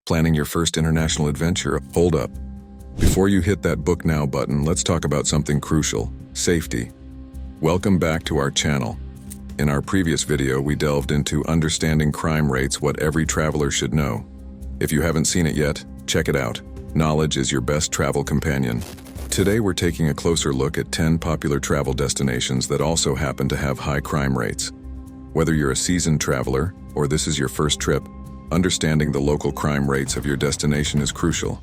Planning your first international adventure? Hold up. Before you hit that book now button, let's talk about something crucial: safety. Welcome back to our channel. In our previous video, we delved into understanding crime rates, what every traveler should know. If you haven't seen it yet, check it out. Knowledge is your best travel companion. Today we're taking a closer look at 10 popular travel destinations that also happen to have high crime rates. Whether you're a seasoned traveler or this is your first trip, understanding the local crime rates of your destination is crucial.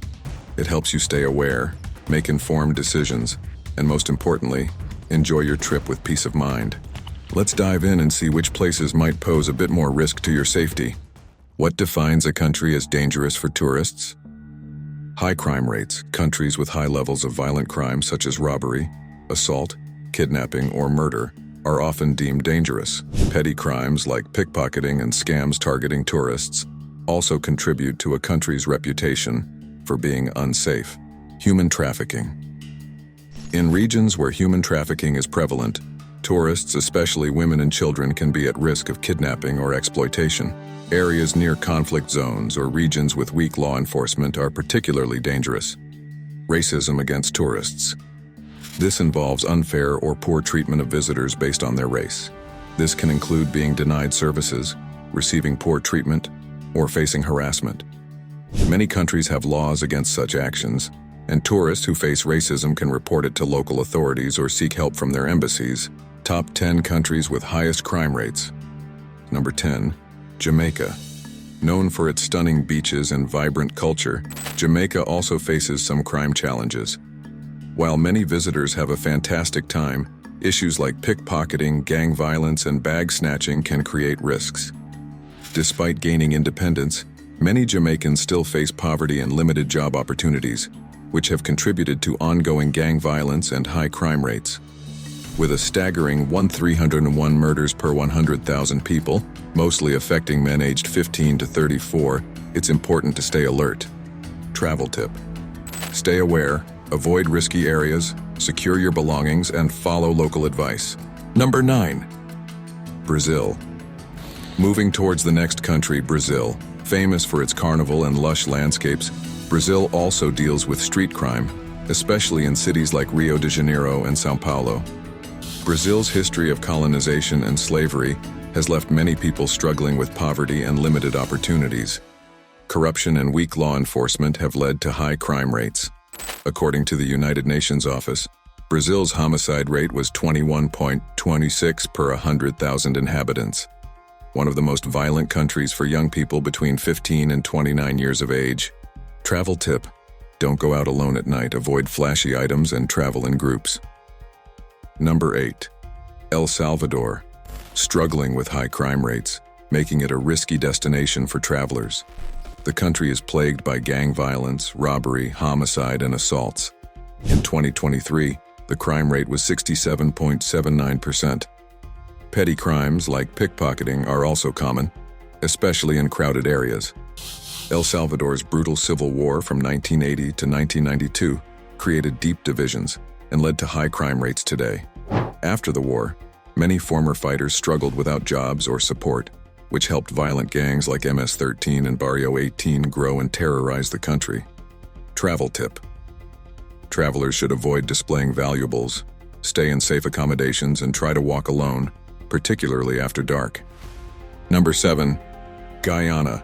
It helps you stay aware, make informed decisions, and most importantly, enjoy your trip with peace of mind. Let's dive in and see which places might pose a bit more risk to your safety. What defines a country as dangerous for tourists? High crime rates. Countries with high levels of violent crime such as robbery, assault, kidnapping, or murder are often deemed dangerous. Petty crimes like pickpocketing and scams targeting tourists also contribute to a country's reputation for being unsafe. Human trafficking. In regions where human trafficking is prevalent, tourists, especially women and children, can be at risk of kidnapping or exploitation. Areas near conflict zones or regions with weak law enforcement are particularly dangerous. Racism against tourists. This involves unfair or poor treatment of visitors based on their race. This can include being denied services, receiving poor treatment, or facing harassment. Many countries have laws against such actions, and tourists who face racism can report it to local authorities or seek help from their embassies. Top 10 countries with highest crime rates. Number 10, Jamaica. Known for its stunning beaches and vibrant culture, Jamaica also faces some crime challenges. While many visitors have a fantastic time, issues like pickpocketing, gang violence, and bag snatching can create risks. Despite gaining independence, many Jamaicans still face poverty and limited job opportunities, which have contributed to ongoing gang violence and high crime rates. With a staggering 301 murders per 100,000 people, mostly affecting men aged 15 to 34, it's important to stay alert. Travel tip: stay aware, avoid risky areas, secure your belongings, and follow local advice. Number 9, Brazil. Moving towards the next country, Brazil. Famous for its carnival and lush landscapes, Brazil also deals with street crime, especially in cities like Rio de Janeiro and São Paulo. Brazil's history of colonization and slavery has left many people struggling with poverty and limited opportunities. Corruption and weak law enforcement have led to high crime rates. According to the United Nations office, Brazil's homicide rate was 21.26 per 100,000 inhabitants. One of the most violent countries for young people between 15 and 29 years of age. Travel tip: don't go out alone at night, avoid flashy items, and travel in groups. Number 8, El Salvador. Struggling with high crime rates, making it a risky destination for travelers. The country is plagued by gang violence, robbery, homicide, and assaults. In 2023, the crime rate was 67.79%. Petty crimes like pickpocketing are also common, especially in crowded areas. El Salvador's brutal civil war from 1980 to 1992 created deep divisions and led to high crime rates today. After the war, many former fighters struggled without jobs or support, which helped violent gangs like MS-13 and Barrio 18 grow and terrorize the country. Travel tip: travelers should avoid displaying valuables, stay in safe accommodations, and try to walk alone, particularly after dark. Number 7, Guyana.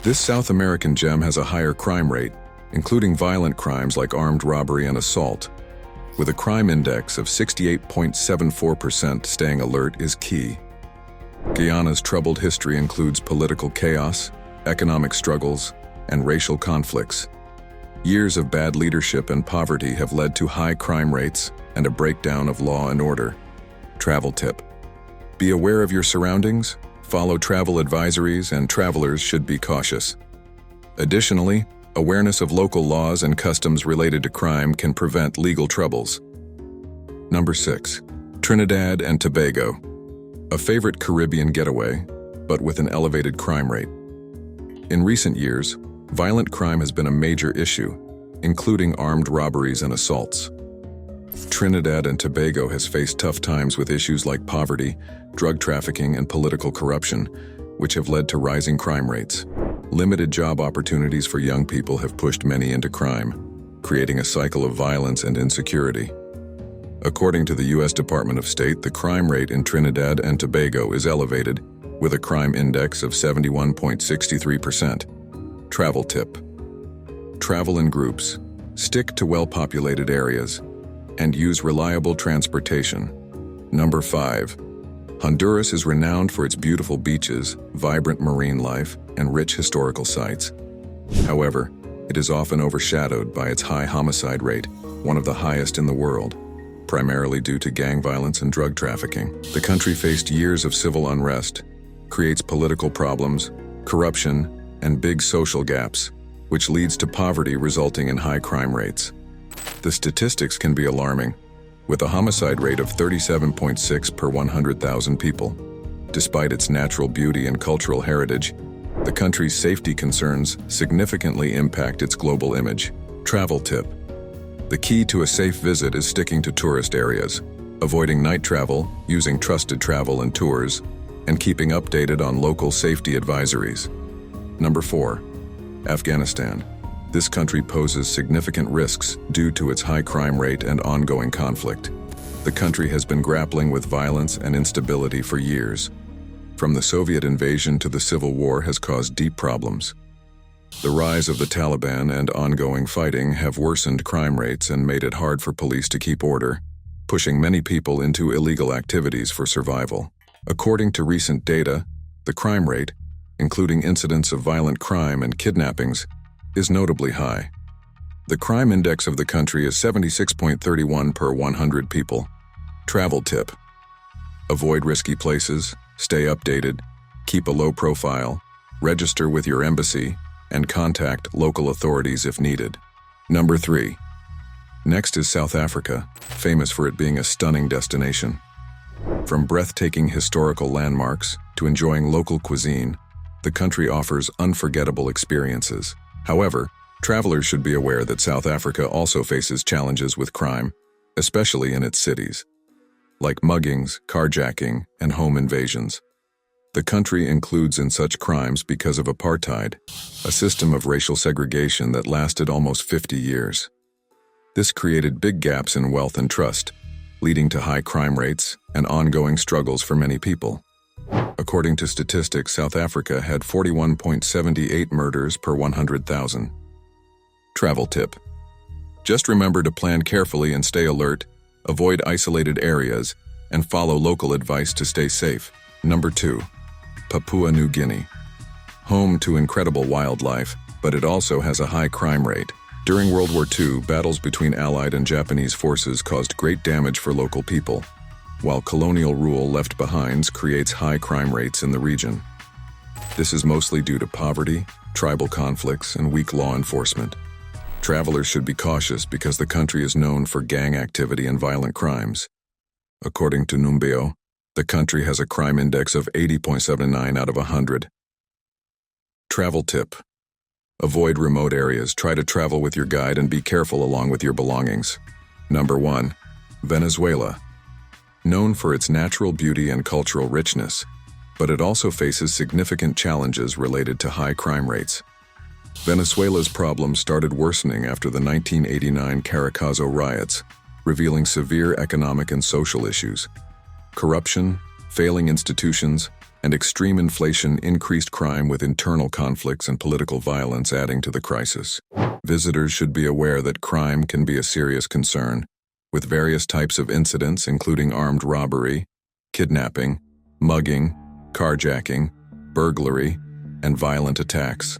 This South American gem has a higher crime rate, including violent crimes like armed robbery and assault. With a crime index of 68.74%, staying alert is key. Guyana's troubled history includes political chaos, economic struggles, and racial conflicts. Years of bad leadership and poverty have led to high crime rates and a breakdown of law and order. Travel tip: be aware of your surroundings, follow travel advisories, and travelers should be cautious. Additionally, awareness of local laws and customs related to crime can prevent legal troubles. Number 6, Trinidad and Tobago. A favorite Caribbean getaway, but with an elevated crime rate. In recent years, violent crime has been a major issue, including armed robberies and assaults. Trinidad and Tobago has faced tough times with issues like poverty, drug trafficking, and political corruption, which have led to rising crime rates. Limited job opportunities for young people have pushed many into crime, creating a cycle of violence and insecurity. According to the U.S. Department of State, the crime rate in Trinidad and Tobago is elevated, with a crime index of 71.63%. Travel tip. Travel in groups. Stick to well-populated areas, and use reliable transportation. Number 5. Honduras is renowned for its beautiful beaches, vibrant marine life, and rich historical sites. However, it is often overshadowed by its high homicide rate, one of the highest in the world, primarily due to gang violence and drug trafficking. The country faced years of civil unrest, creates political problems, corruption, and big social gaps, which leads to poverty resulting in high crime rates. The statistics can be alarming, with a homicide rate of 37.6 per 100,000 people. Despite its natural beauty and cultural heritage, the country's safety concerns significantly impact its global image. Travel tip. The key to a safe visit is sticking to tourist areas, avoiding night travel, using trusted travel and tours, and keeping updated on local safety advisories. Number 4. Afghanistan. This country poses significant risks due to its high crime rate and ongoing conflict. The country has been grappling with violence and instability for years. From the Soviet invasion to the Civil War has caused deep problems. The rise of the Taliban and ongoing fighting have worsened crime rates and made it hard for police to keep order, pushing many people into illegal activities for survival. According to recent data, the crime rate, including incidents of violent crime and kidnappings, is notably high. The crime index of the country is 76.31 per 100 people. Travel tip. Avoid risky places, stay updated, keep a low profile, register with your embassy, and contact local authorities if needed. Number 3. Next is South Africa, famous for it being a stunning destination. From breathtaking historical landmarks to enjoying local cuisine, the country offers unforgettable experiences. However, travelers should be aware that South Africa also faces challenges with crime, especially in its cities, like muggings, carjacking, and home invasions. The country includes in such crimes because of apartheid, a system of racial segregation that lasted almost 50 years. This created big gaps in wealth and trust, leading to high crime rates and ongoing struggles for many people. According to statistics, South Africa had 41.78 murders per 100,000. Travel tip. Just remember to plan carefully and stay alert, avoid isolated areas, and follow local advice to stay safe. Number 2. Papua New Guinea. Home to incredible wildlife, but it also has a high crime rate. During World War II, battles between Allied and Japanese forces caused great damage for local people, while colonial rule left behind creates high crime rates in the region. This is mostly due to poverty, tribal conflicts, and weak law enforcement. Travelers should be cautious because the country is known for gang activity and violent crimes. According to Numbeo, the country has a crime index of 80.79 out of 100. Travel tip. Avoid remote areas, try to travel with your guide, and be careful along with your belongings. Number 1. Venezuela. Known for its natural beauty and cultural richness, but it also faces significant challenges related to high crime rates. Venezuela's problems started worsening after the 1989 Caracazo riots, revealing severe economic and social issues. Corruption, failing institutions, and extreme inflation increased crime, with internal conflicts and political violence adding to the crisis. Visitors should be aware that crime can be a serious concern, with various types of incidents including armed robbery, kidnapping, mugging, carjacking, burglary, and violent attacks.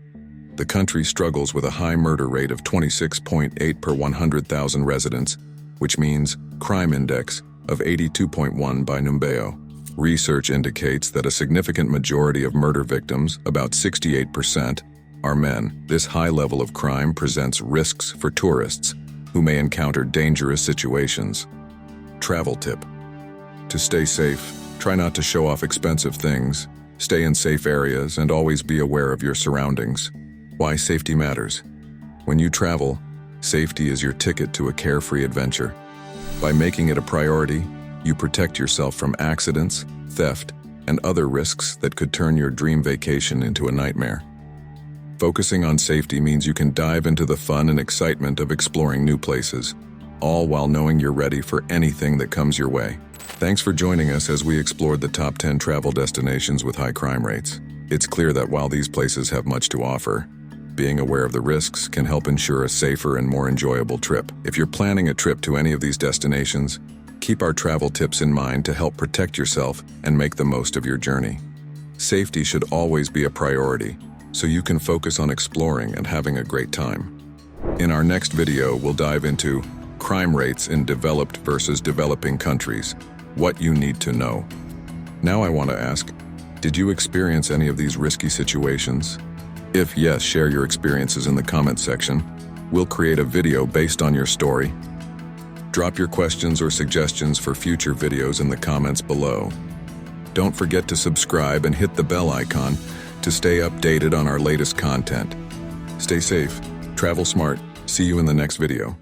The country struggles with a high murder rate of 26.8 per 100,000 residents, which means crime index of 82.1 by Numbeo. Research indicates that a significant majority of murder victims, about 68%, are men. This high level of crime presents risks for tourists, who may encounter dangerous situations. Travel tip. To stay safe, try not to show off expensive things, stay in safe areas, and always be aware of your surroundings. Why safety matters. When you travel, safety is your ticket to a carefree adventure. By making it a priority, you protect yourself from accidents, theft, and other risks that could turn your dream vacation into a nightmare. Focusing on safety means you can dive into the fun and excitement of exploring new places, all while knowing you're ready for anything that comes your way. Thanks for joining us as we explored the top 10 travel destinations with high crime rates. It's clear that while these places have much to offer, being aware of the risks can help ensure a safer and more enjoyable trip. If you're planning a trip to any of these destinations, keep our travel tips in mind to help protect yourself and make the most of your journey. Safety should always be a priority, so you can focus on exploring and having a great time. In our next video, we'll dive into crime rates in developed versus developing countries, what you need to know. Now I want to ask, did you experience any of these risky situations? If yes, share your experiences in the comment section. We'll create a video based on your story. Drop your questions or suggestions for future videos in the comments below. Don't forget to subscribe and hit the bell icon to stay updated on our latest content. Stay safe, travel smart. See you in the next video.